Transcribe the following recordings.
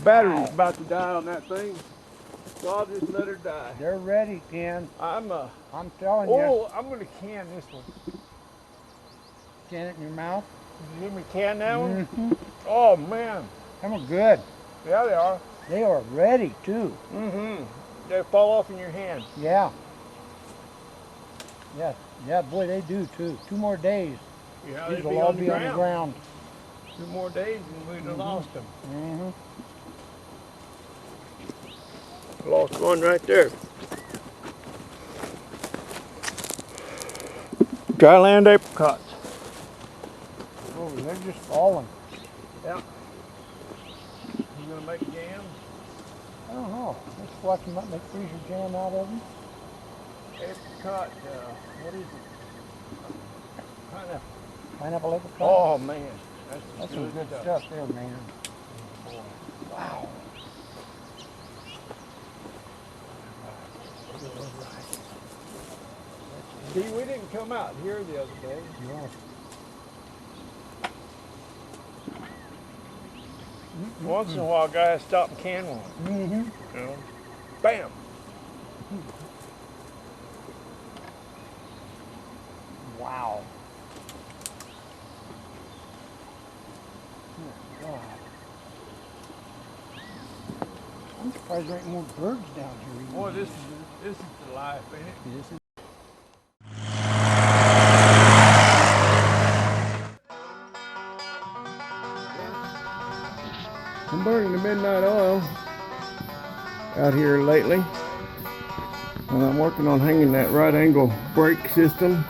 battery's about to die on that thing, so I'll just let her die. They're ready, Ken. I'm telling you. Oh, I'm gonna can this one. Can it in your mouth? You hear me can that one? Mm-hmm. Oh man. Them are good. Yeah, they are. They are ready too. Mm-hmm. They fall off in your hand. Yeah. Yeah. Yeah, boy, they do too. 2 more days. Yeah, These they'd will be all on the be on the ground. ground. 2 more days and we'd have lost them. Mm-hmm. Lost one right there. Dryland apricots. Oh, they're just falling. Yeah. You gonna make jam? I don't know. Let's watch them up, make freezer jam out of them. Apricot, what is it? Pineapple. Pineapple apricot. Oh man, that's some good stuff there, man. Boy. Wow. See, we didn't come out here the other day. Yeah. Once in a while, guys stop and can one. Mm-hmm. You know, bam. Wow. Oh, God. I'm surprised there ain't more birds down here. Boy, this is the life, ain't it? This is. I'm burning the midnight oil out here lately, and I'm working on hanging that right angle brake system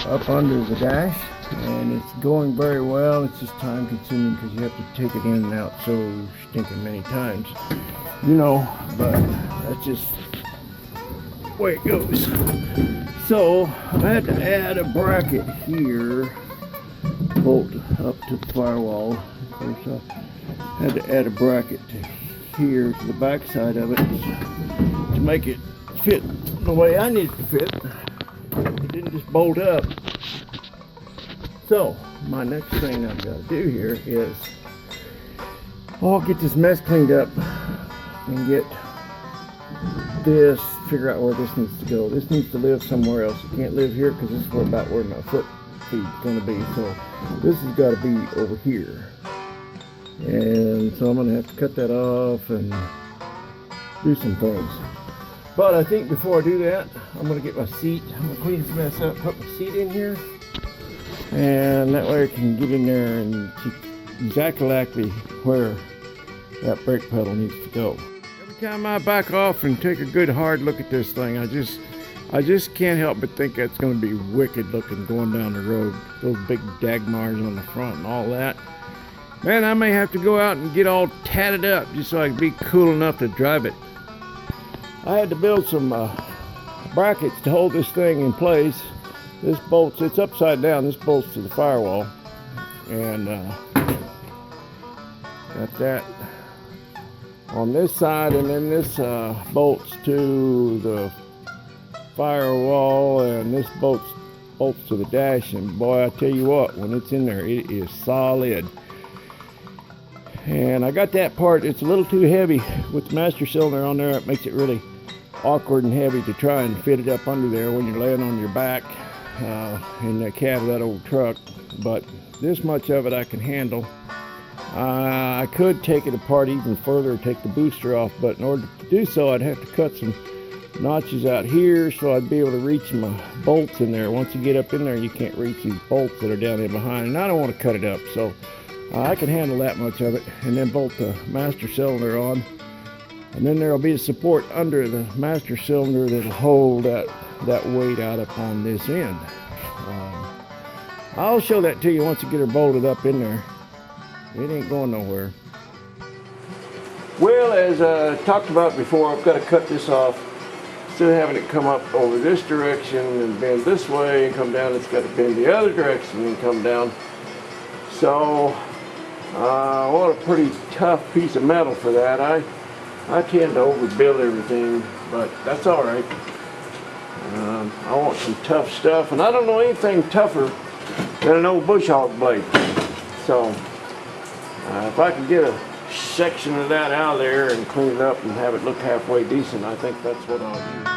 up under the dash, and it's going very well. It's just time consuming because you have to take it in and out so stinking many times, you know, but that's just the way it goes. So I had to add a bracket here, bolt up to the firewall. Of course, I had to add a bracket to here to the back side of it to make it fit the way I need it to fit. It didn't just bolt up. So my next thing I've got to do here is I'll get this mess cleaned up and get this, figure out where this needs to go. This needs to live somewhere else. It can't live here because this is about where my foot feed's going to be. So this has got to be over here. And so I'm going to have to cut that off and do some things. But I think before I do that, I'm going to get my seat. I'm going to clean this mess up, put my seat in here. And that way I can get in there and see exactly where that brake pedal needs to go. Every time I back off and take a good hard look at this thing, I just can't help but think that's going to be wicked looking going down the road. Those big Dagmars on the front and all that. Man, I may have to go out and get all tatted up just so I can be cool enough to drive it. I had to build some brackets to hold this thing in place. This bolts, it's upside down, this bolts to the firewall. And got that on this side, and then this bolts to the firewall, and this bolts to the dash. And boy, I tell you what, when it's in there, it is solid. And I got that part, it's a little too heavy with the master cylinder on there. It makes it really awkward and heavy to try and fit it up under there when you're laying on your back in the cab of that old truck. But this much of it I can handle. I could take it apart even further, take the booster off, but in order to do so I'd have to cut some notches out here so I'd be able to reach my bolts in there. Once you get up in there, you can't reach these bolts that are down there behind, and I don't want to cut it up. So I can handle that much of it, and then bolt the master cylinder on, and then there'll be a support under the master cylinder that'll hold that weight out up on this end. I'll show that to you once you get her bolted up in there. It ain't going nowhere. Well, as I talked about before, I've got to cut this off. Instead of having it come up over this direction and bend this way and come down, it's got to bend the other direction and come down. So I want a pretty tough piece of metal for that. I tend to overbuild everything, but that's all right. I want some tough stuff, and I don't know anything tougher than an old bush hog blade. So if I can get a section of that out of there and clean it up and have it look halfway decent. I think that's what I'll do.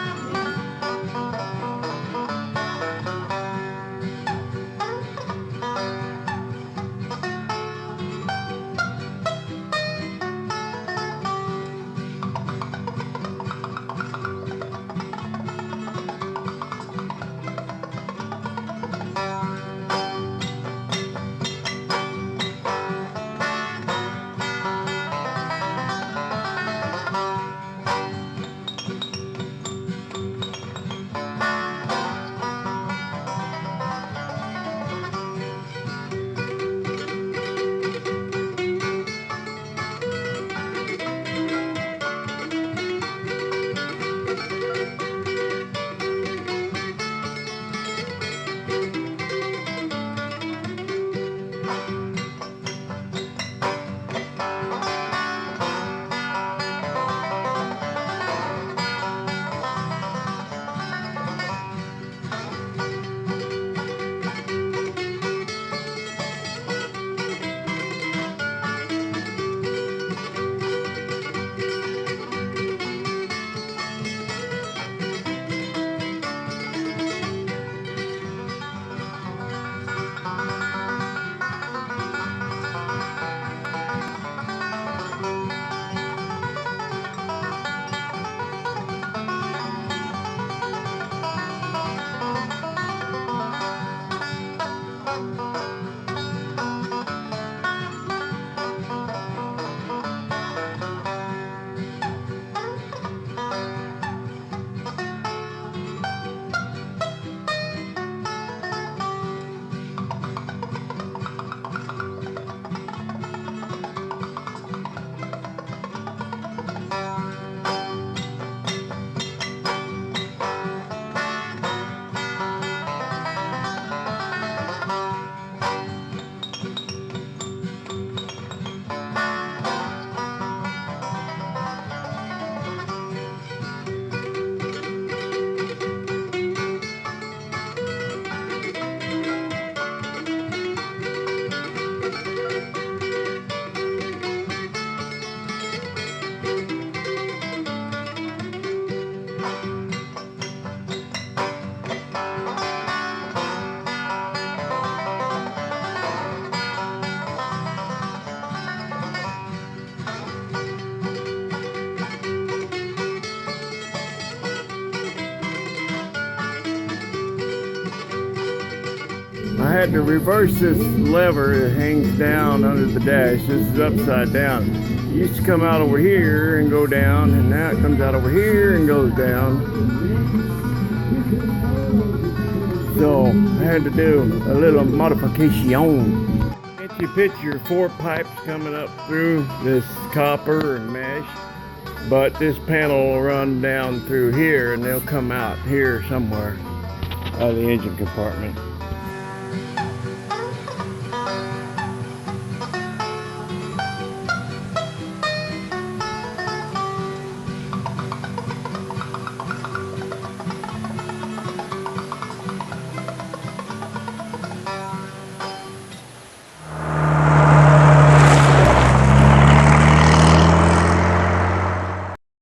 I had to reverse this lever. It hangs down under the dash. This is upside down. It used to come out over here and go down, and now it comes out over here and goes down. So I had to do a little modification. Can't you picture 4 pipes coming up through this copper and mesh? But this panel will run down through here and they'll come out here somewhere out of the engine compartment.